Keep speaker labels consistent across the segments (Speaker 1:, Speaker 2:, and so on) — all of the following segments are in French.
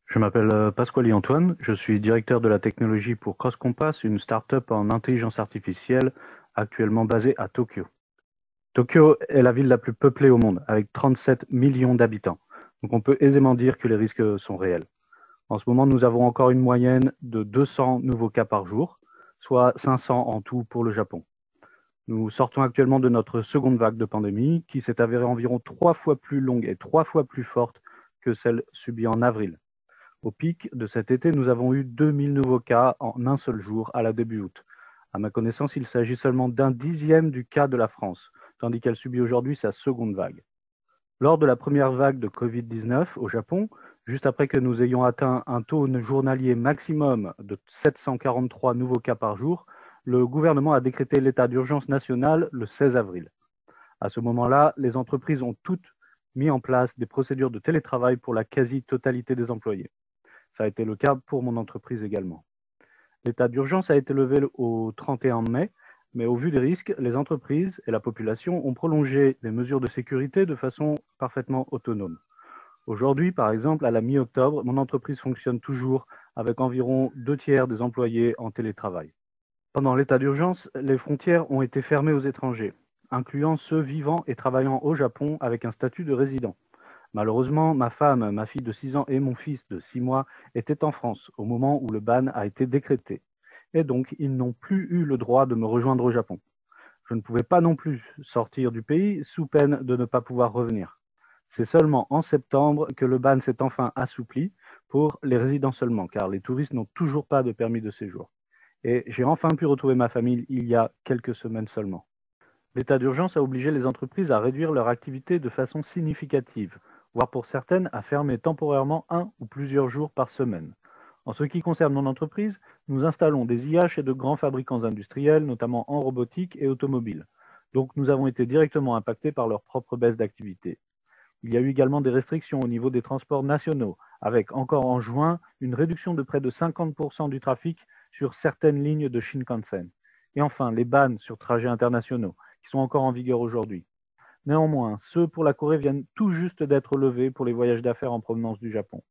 Speaker 1: Je m'appelle Pasquale Antoine, je suis directeur de la technologie pour CrossCompass, une start-up en intelligence artificielle actuellement basée à Tokyo. Tokyo est la ville la plus peuplée au monde, avec 37 millions d'habitants. Donc on peut aisément dire que les risques sont réels. En ce moment, nous avons encore une moyenne de 200 nouveaux cas par jour, soit 500 en tout pour le Japon. Nous sortons actuellement de notre seconde vague de pandémie, qui s'est avérée environ 3 fois plus longue et 3 fois plus forte que celle subie en avril. Au pic de cet été, nous avons eu 2000 nouveaux cas en un seul jour à la début août. À ma connaissance, il s'agit seulement d'un dixième du cas de la France, tandis qu'elle subit aujourd'hui sa seconde vague. Lors de la première vague de Covid-19 au Japon, juste après que nous ayons atteint un taux journalier maximum de 743 nouveaux cas par jour, le gouvernement a décrété l'état d'urgence national le 16 avril. À ce moment-là, les entreprises ont toutes mis en place des procédures de télétravail pour la quasi-totalité des employés. Ça a été le cas pour mon entreprise également. L'état d'urgence a été levé au 31 mai, mais au vu des risques, les entreprises et la population ont prolongé les mesures de sécurité de façon parfaitement autonome. Aujourd'hui, par exemple, à la mi-octobre, mon entreprise fonctionne toujours avec environ 2/3 des employés en télétravail. Pendant l'état d'urgence, les frontières ont été fermées aux étrangers, incluant ceux vivant et travaillant au Japon avec un statut de résident. Malheureusement, ma femme, ma fille de 6 ans et mon fils de 6 mois étaient en France au moment où le ban a été décrété. Et donc, ils n'ont plus eu le droit de me rejoindre au Japon. Je ne pouvais pas non plus sortir du pays sous peine de ne pas pouvoir revenir. C'est seulement en septembre que le ban s'est enfin assoupli pour les résidents seulement, car les touristes n'ont toujours pas de permis de séjour. Et j'ai enfin pu retrouver ma famille il y a quelques semaines seulement. L'état d'urgence a obligé les entreprises à réduire leur activité de façon significative, voire pour certaines à fermer temporairement un ou plusieurs jours par semaine. En ce qui concerne mon entreprise, nous installons des IA chez de grands fabricants industriels, notamment en robotique et automobile. Donc nous avons été directement impactés par leur propre baisse d'activité. Il y a eu également des restrictions au niveau des transports nationaux, avec encore en juin une réduction de près de 50% du trafic sur certaines lignes de Shinkansen. Et enfin, les bans sur trajets internationaux, qui sont encore en vigueur aujourd'hui. Néanmoins, ceux pour la Corée viennent tout juste d'être levés pour les voyages d'affaires en provenance du Japon.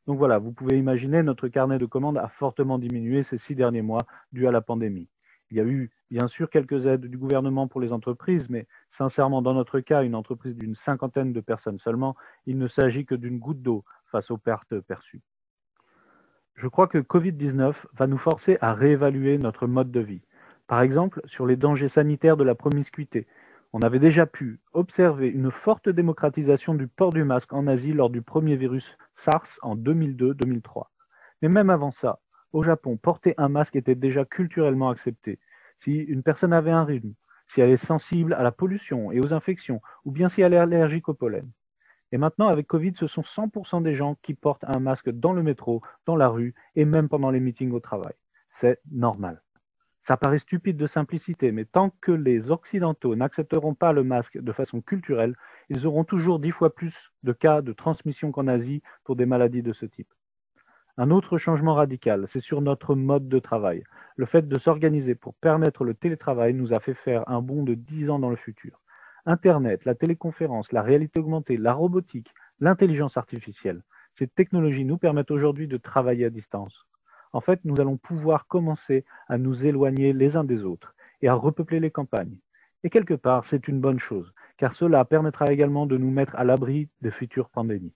Speaker 1: Donc voilà, vous pouvez imaginer, notre carnet de commandes a fortement diminué ces 6 derniers mois dû à la pandémie. Il y a eu bien sûr quelques aides du gouvernement pour les entreprises, mais sincèrement, dans notre cas, une entreprise d'une cinquantaine de personnes seulement, il ne s'agit que d'une goutte d'eau face aux pertes perçues. Je crois que Covid-19 va nous forcer à réévaluer notre mode de vie. Par exemple, sur les dangers sanitaires de la promiscuité. On avait déjà pu observer une forte démocratisation du port du masque en Asie lors du premier virus SARS en 2002-2003. Mais même avant ça, au Japon, porter un masque était déjà culturellement accepté. Si une personne avait un rhume, si elle est sensible à la pollution et aux infections, ou bien si elle est allergique au pollen. Et maintenant, avec Covid, ce sont 100% des gens qui portent un masque dans le métro, dans la rue et même pendant les meetings au travail. C'est normal. Ça paraît stupide de simplicité, mais tant que les Occidentaux n'accepteront pas le masque de façon culturelle, ils auront toujours 10 fois plus de cas de transmission qu'en Asie pour des maladies de ce type. Un autre changement radical, c'est sur notre mode de travail. Le fait de s'organiser pour permettre le télétravail nous a fait faire un bond de 10 ans dans le futur. Internet, la téléconférence, la réalité augmentée, la robotique, l'intelligence artificielle, ces technologies nous permettent aujourd'hui de travailler à distance. En fait, nous allons pouvoir commencer à nous éloigner les uns des autres et à repeupler les campagnes. Et quelque part, c'est une bonne chose, car cela permettra également de nous mettre à l'abri de futures pandémies.